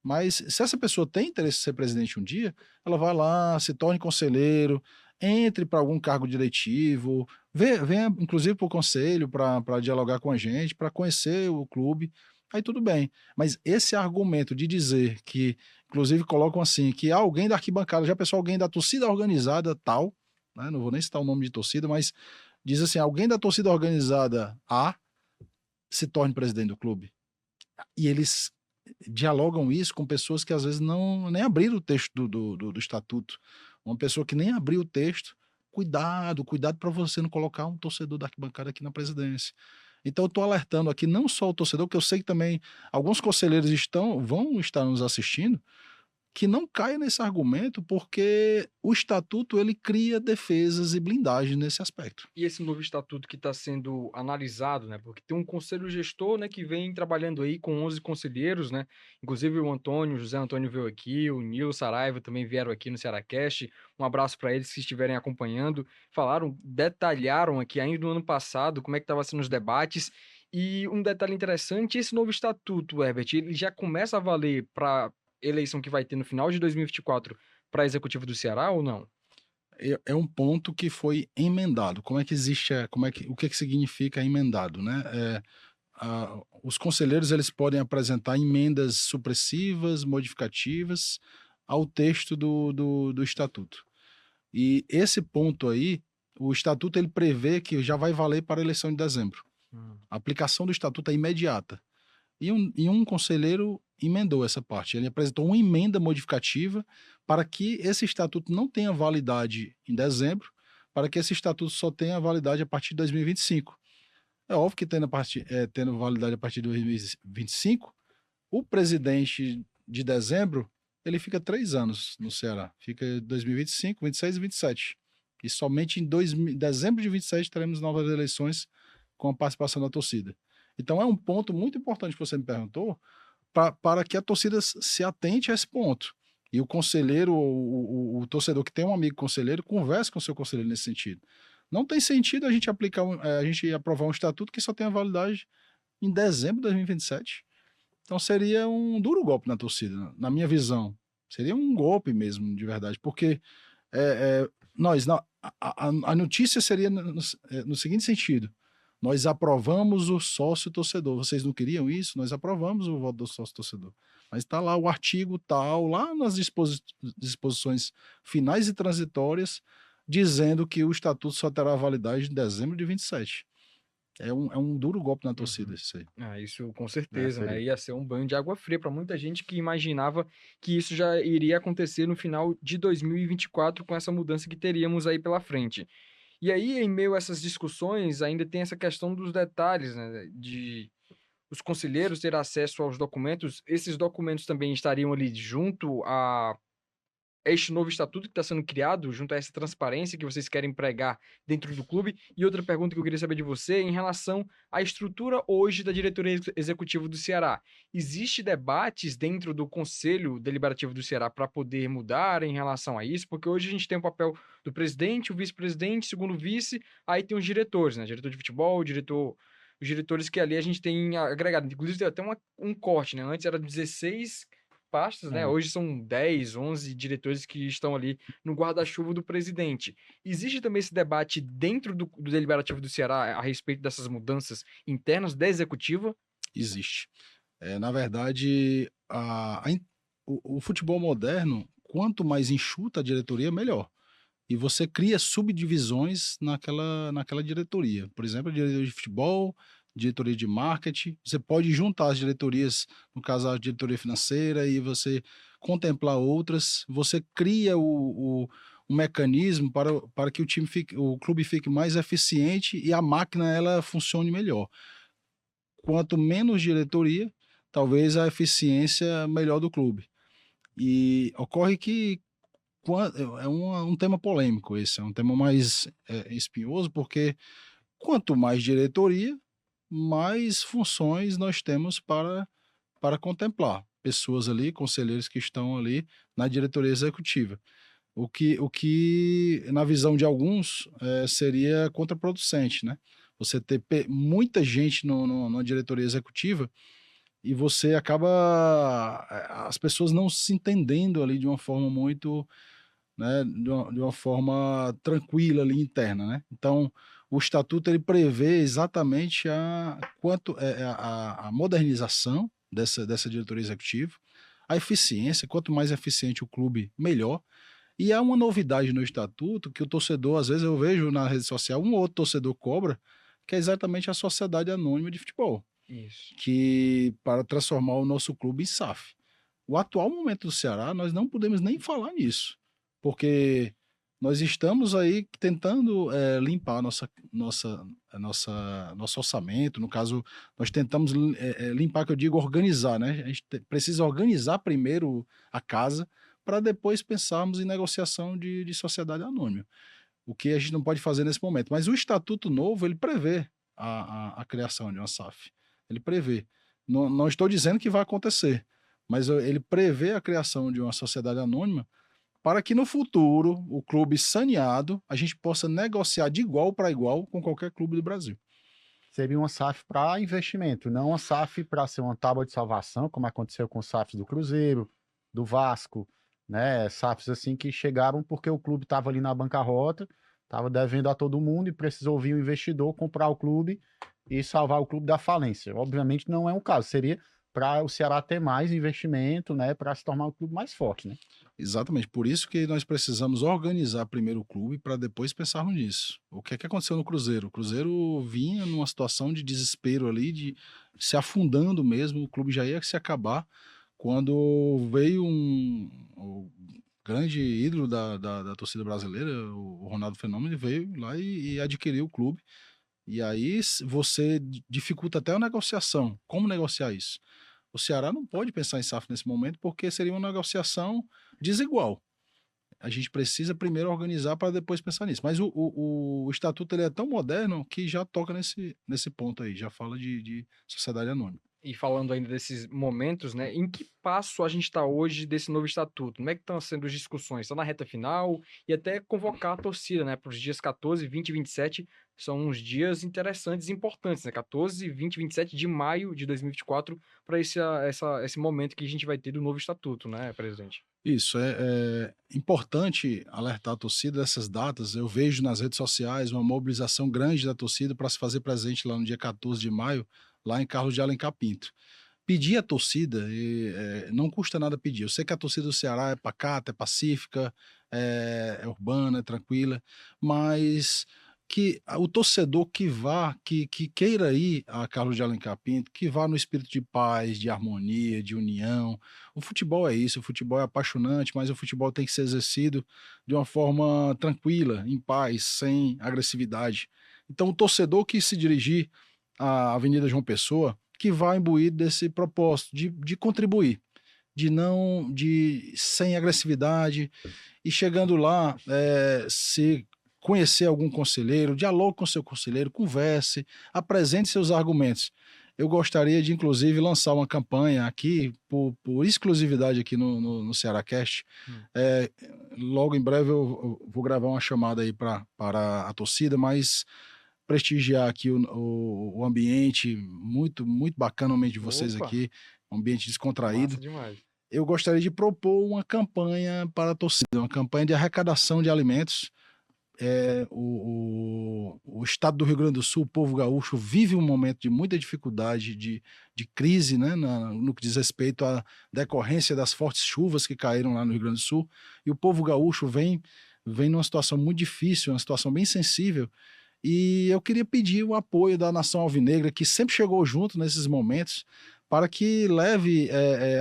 Mas se essa pessoa tem interesse em ser presidente um dia, ela vai lá, se torne conselheiro, entre para algum cargo diretivo, venha inclusive para o conselho para dialogar com a gente, para conhecer o clube, aí tudo bem. Mas esse argumento de dizer que, inclusive colocam assim, que alguém da arquibancada, já pensou alguém da torcida organizada tal, né, não vou nem citar o nome de torcida, mas diz assim, alguém da torcida organizada A se torne presidente do clube. E eles dialogam isso com pessoas que às vezes nem abriram o texto do estatuto. Uma pessoa que nem abriu o texto, cuidado para você não colocar um torcedor da arquibancada aqui na presidência. Então eu estou alertando aqui não só o torcedor, que eu sei que também alguns conselheiros vão estar nos assistindo, que não caia nesse argumento, porque o estatuto ele cria defesas e blindagens nesse aspecto. E esse novo estatuto que está sendo analisado, né? Porque tem um conselho gestor, né, que vem trabalhando aí com 11 conselheiros, né? Inclusive o José Antônio veio aqui, o Nilo Saraiva também vieram aqui no Cearacast. Um abraço para eles que estiverem acompanhando. Falaram, detalharam aqui ainda no ano passado como é que estava sendo os debates. E um detalhe interessante, esse novo estatuto, Herbert, ele já começa a valer para eleição que vai ter no final de 2024 para executivo do Ceará ou não? É um ponto que foi emendado. Como é que existe, o que significa emendado, né? Os conselheiros eles podem apresentar emendas supressivas, modificativas ao texto do estatuto. E esse ponto aí, o estatuto ele prevê que já vai valer para a eleição de dezembro. A aplicação do estatuto é imediata. E um conselheiro emendou essa parte. Ele apresentou uma emenda modificativa para que esse estatuto não tenha validade em dezembro, para que esse estatuto só tenha validade a partir de 2025. É óbvio que tendo validade a partir de 2025, o presidente de dezembro ele fica 3 anos no Ceará. Fica 2025, 26 e 27. E somente em dezembro de 27 teremos novas eleições com a participação da torcida. Então é um ponto muito importante que você me perguntou, para que a torcida se atente a esse ponto. E o conselheiro, o torcedor que tem um amigo conselheiro, converse com o seu conselheiro nesse sentido. Não tem sentido a gente a gente aprovar um estatuto que só tenha validade em dezembro de 2027. Então seria um duro golpe na torcida, na minha visão. Seria um golpe mesmo, de verdade, porque a notícia seria no seguinte sentido: nós aprovamos o sócio torcedor. Vocês não queriam isso? Nós aprovamos o voto do sócio torcedor. Mas está lá o artigo tal, lá nas disposições finais e transitórias, dizendo que o estatuto só terá validade em dezembro de 27. É um duro golpe na torcida, isso aí. Isso com certeza, né? seria. Ia ser um banho de água fria para muita gente que imaginava que isso já iria acontecer no final de 2024 com essa mudança que teríamos aí pela frente. E aí, em meio a essas discussões, ainda tem essa questão dos detalhes, né? De os conselheiros ter acesso aos documentos. Esses documentos também estariam ali junto a este novo estatuto que está sendo criado, junto a essa transparência que vocês querem pregar dentro do clube? E outra pergunta que eu queria saber de você, em relação à estrutura hoje da diretoria executiva do Ceará. Existe debates dentro do Conselho Deliberativo do Ceará para poder mudar em relação a isso? Porque hoje a gente tem o papel do presidente, o vice-presidente, segundo vice, aí tem os diretores, né? Diretor de futebol, os diretores que ali a gente tem agregado. Inclusive, tem até um corte, né? Antes era 16 pastas, né? É. Hoje são 10, 11 diretores que estão ali no guarda-chuva do presidente. Existe também esse debate dentro do Deliberativo do Ceará a respeito dessas mudanças internas da executiva? Existe. Na verdade, o futebol moderno, quanto mais enxuta a diretoria, melhor. E você cria subdivisões naquela diretoria. Por exemplo, a diretoria de futebol, diretoria de marketing. Você pode juntar as diretorias, no caso a diretoria financeira, e você contemplar outras. Você cria um mecanismo para que o clube fique mais eficiente e a máquina ela funcione melhor. Quanto menos diretoria, talvez a eficiência melhor do clube. E ocorre que é um tema polêmico esse, é um tema mais espinhoso, porque quanto mais diretoria, mais funções nós temos para contemplar. Pessoas ali, conselheiros que estão ali na diretoria executiva. O que na visão de alguns, seria contraproducente, né? Você ter muita gente na diretoria executiva e você acaba as pessoas não se entendendo ali de uma forma muito, né, de uma forma tranquila ali interna, né? Então, o estatuto ele prevê exatamente a modernização dessa diretoria executiva, a eficiência, quanto mais eficiente o clube, melhor. E há uma novidade no estatuto que o torcedor, às vezes eu vejo na rede social, um ou outro torcedor cobra, que é exatamente a Sociedade Anônima de Futebol, Isso. que para transformar o nosso clube em SAF. O atual momento do Ceará, nós não podemos nem falar nisso, porque nós estamos aí tentando limpar nosso orçamento. No caso, nós tentamos limpar, que eu digo organizar, né? A gente precisa organizar primeiro a casa para depois pensarmos em negociação de sociedade anônima, o que a gente não pode fazer nesse momento. Mas o Estatuto Novo, ele prevê a criação de uma SAF. Ele prevê. Não estou dizendo que vai acontecer, mas ele prevê a criação de uma sociedade anônima para que no futuro, o clube saneado, a gente possa negociar de igual para igual com qualquer clube do Brasil. Seria uma SAF para investimento, não uma SAF para ser uma tábua de salvação, como aconteceu com os SAFs do Cruzeiro, do Vasco, né? SAFs assim que chegaram porque o clube estava ali na bancarrota, estava devendo a todo mundo e precisou vir um investidor comprar o clube e salvar o clube da falência. Obviamente não é um caso, seria para o Ceará ter mais investimento, né, para se tornar um clube mais forte, né? Exatamente, por isso que nós precisamos organizar primeiro o clube para depois pensarmos nisso. O que é que aconteceu no Cruzeiro? O Cruzeiro vinha numa situação de desespero ali, de se afundando mesmo, o clube já ia se acabar, quando veio o grande ídolo da torcida brasileira, o Ronaldo Fenômeno, veio lá e adquiriu o clube. E aí você dificulta até a negociação. Como negociar isso? O Ceará não pode pensar em SAF nesse momento porque seria uma negociação desigual. A gente precisa primeiro organizar para depois pensar nisso. Mas o estatuto ele é tão moderno que já toca nesse ponto aí, já fala de sociedade anônima. E falando ainda desses momentos, né? Em que passo a gente está hoje desse novo estatuto? Como é que estão sendo as discussões? Está na reta final e até convocar a torcida, né? Para os dias 14, 20 e 27 são uns dias interessantes e importantes, né? 14, 20 e 27 de maio de 2024 para esse momento que a gente vai ter do novo estatuto, né, presidente? Isso, é importante alertar a torcida dessas datas. Eu vejo nas redes sociais uma mobilização grande da torcida para se fazer presente lá no dia 14 de maio, lá em Carlos de Alencar Pinto. Pedir à torcida, não custa nada pedir. Eu sei que a torcida do Ceará é pacata, é pacífica, é urbana, é tranquila, mas que o torcedor que queira ir a Carlos de Alencar Pinto, que vá no espírito de paz, de harmonia, de união. O futebol é isso, o futebol é apaixonante, mas o futebol tem que ser exercido de uma forma tranquila, em paz, sem agressividade. Então, o torcedor que se dirigir à Avenida João Pessoa, que vá imbuído desse propósito de contribuir, sem agressividade, e chegando lá, se conhecer algum conselheiro, dialogue com seu conselheiro, converse, apresente seus argumentos. Eu gostaria de, inclusive, lançar uma campanha aqui, por exclusividade aqui no Cearacast. Logo em breve eu vou gravar uma chamada aí para a torcida, mas prestigiar aqui o ambiente, muito, muito bacana o ambiente de vocês Opa. aqui, um ambiente descontraído. Massa demais. Eu gostaria de propor uma campanha para a torcida, uma campanha de arrecadação de alimentos. O estado do Rio Grande do Sul, o povo gaúcho, vive um momento de muita dificuldade, de crise, né, no que diz respeito à decorrência das fortes chuvas que caíram lá no Rio Grande do Sul, e o povo gaúcho vem numa situação muito difícil, uma situação bem sensível, e eu queria pedir o apoio da Nação Alvinegra, que sempre chegou junto nesses momentos, para que leve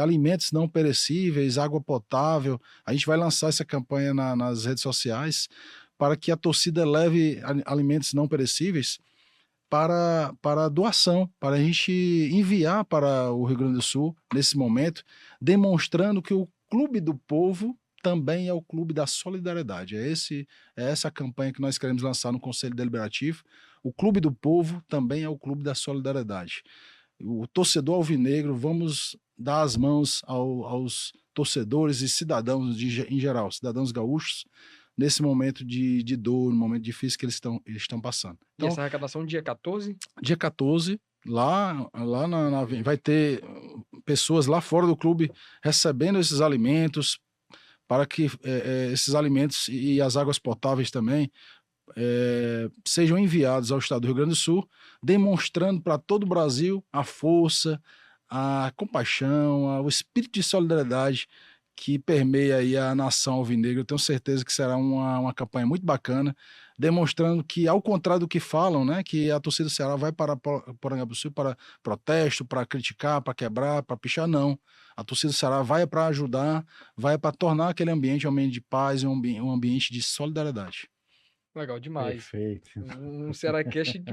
alimentos não perecíveis, água potável. A gente vai lançar essa campanha nas redes sociais, para que a torcida leve alimentos não perecíveis para doação, para a gente enviar para o Rio Grande do Sul, nesse momento, demonstrando que o Clube do Povo também é o clube da solidariedade. É essa a campanha que nós queremos lançar no Conselho Deliberativo. O Clube do Povo também é o clube da solidariedade. O torcedor alvinegro, vamos dar as mãos aos torcedores e cidadãos em geral, cidadãos gaúchos, nesse momento de dor, no momento difícil que eles estão passando. E essa arrecadação dia 14? Dia 14, lá vai ter pessoas lá fora do clube recebendo esses alimentos, para que esses alimentos e as águas potáveis também sejam enviados ao estado do Rio Grande do Sul, demonstrando para todo o Brasil a força, a compaixão, o espírito de solidariedade que permeia aí a nação alvinegra. Eu tenho certeza que será uma campanha muito bacana, demonstrando que, ao contrário do que falam, né, que a torcida do Ceará vai para Porangabuçu para protesto, para criticar, para quebrar, para pichar, não. A torcida do Ceará vai para ajudar, vai para tornar aquele ambiente um ambiente de paz, um ambiente de solidariedade. Legal demais. Perfeito. Um Cearacast,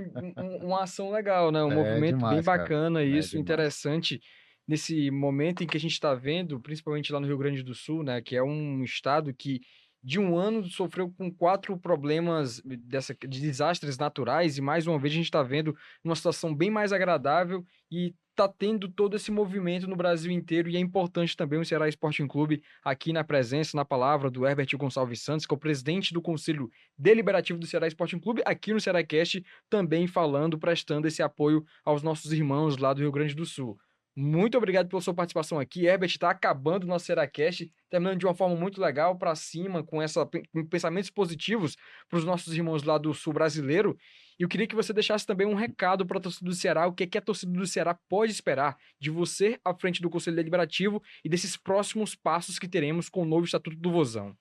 uma ação legal, né? Um movimento bem demais, cara. bacana, isso, demais. interessante, nesse momento em que a gente está vendo, principalmente lá no Rio Grande do Sul, né? Que é um estado que, de um ano, sofreu com 4 problemas de desastres naturais, e mais uma vez a gente está vendo uma situação bem mais agradável e tá tendo todo esse movimento no Brasil inteiro, e é importante também o Ceará Sporting Clube, aqui na presença, na palavra do Herbert Gonçalves Santos, que é o presidente do Conselho Deliberativo do Ceará Sporting Clube, aqui no Cearacast, também falando, prestando esse apoio aos nossos irmãos lá do Rio Grande do Sul. Muito obrigado pela sua participação aqui. Herbert, está acabando o nosso Cearacast, terminando de uma forma muito legal, para cima, com pensamentos positivos para os nossos irmãos lá do Sul brasileiro. E eu queria que você deixasse também um recado para a torcida do Ceará, o que é que a torcida do Ceará pode esperar de você à frente do Conselho Deliberativo e desses próximos passos que teremos com o novo Estatuto do Vozão.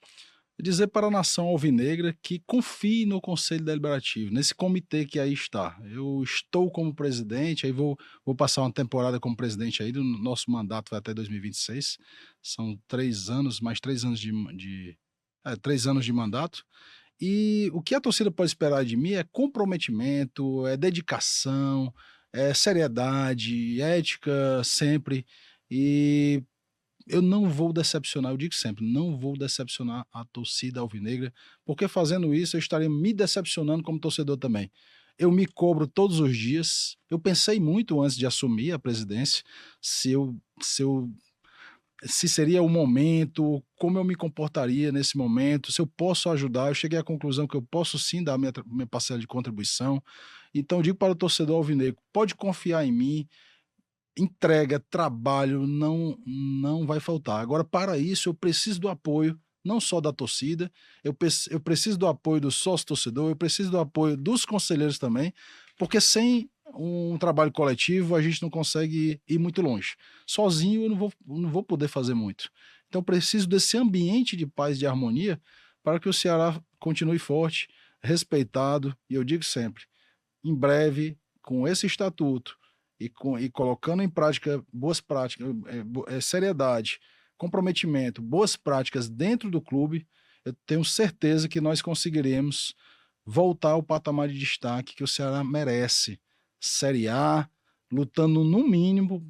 Dizer para a nação alvinegra que confie no Conselho Deliberativo, nesse comitê que aí está. Eu estou como presidente, aí vou passar uma temporada como presidente aí, do nosso mandato vai até 2026. São 3 anos, mais 3 anos 3 anos de mandato. E o que a torcida pode esperar de mim é comprometimento, é dedicação, é seriedade, ética sempre. E eu não vou decepcionar, eu digo sempre, não vou decepcionar a torcida alvinegra, porque fazendo isso eu estaria me decepcionando como torcedor também. Eu me cobro todos os dias. Eu pensei muito antes de assumir a presidência se seria o momento, como eu me comportaria nesse momento, se eu posso ajudar. Eu cheguei à conclusão que eu posso sim dar minha parcela de contribuição. Então eu digo para o torcedor alvinegro, pode confiar em mim. Entrega, trabalho, não vai faltar. Agora, para isso, eu preciso do apoio, não só da torcida, eu preciso do apoio do sócio-torcedor, eu preciso do apoio dos conselheiros também, porque sem um trabalho coletivo a gente não consegue ir muito longe. Sozinho eu não vou poder fazer muito. Então, preciso desse ambiente de paz e de harmonia para que o Ceará continue forte, respeitado, e eu digo sempre, em breve, com esse estatuto e colocando em prática boas práticas, seriedade, comprometimento, boas práticas dentro do clube, eu tenho certeza que nós conseguiremos voltar ao patamar de destaque que o Ceará merece. Série A, lutando no mínimo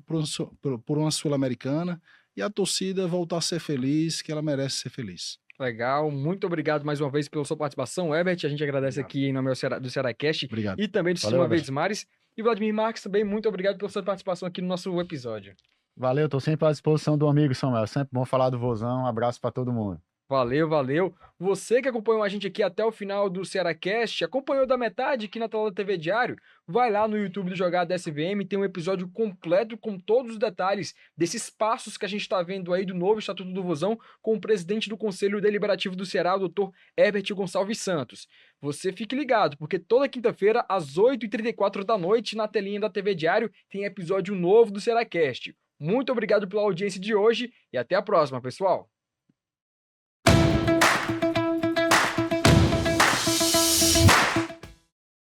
por uma Sul-Americana, e a torcida voltar a ser feliz, que ela merece ser feliz. Legal, muito obrigado mais uma vez pela sua participação, Herbert. A gente agradece Obrigado. aqui em nome do Cearacast Obrigado. e também do Valeu, Sistema Herbert. Verdes Mares. E Vladimir Marques também, muito obrigado pela sua participação aqui no nosso episódio. Valeu, tô sempre à disposição do amigo Samuel. Sempre bom falar do Vozão. Um abraço para todo mundo. Valeu, valeu. Você que acompanhou a gente aqui até o final do Cearacast, acompanhou da metade aqui na tela da TV Diário, vai lá no YouTube do Jogada SVM, tem um episódio completo com todos os detalhes desses passos que a gente está vendo aí do novo Estatuto do Vozão com o presidente do Conselho Deliberativo do Ceará, o Dr. Herbert Gonçalves Santos. Você fique ligado, porque toda quinta-feira, às 8h34 da noite, na telinha da TV Diário, tem episódio novo do Cearacast. Muito obrigado pela audiência de hoje e até a próxima, pessoal!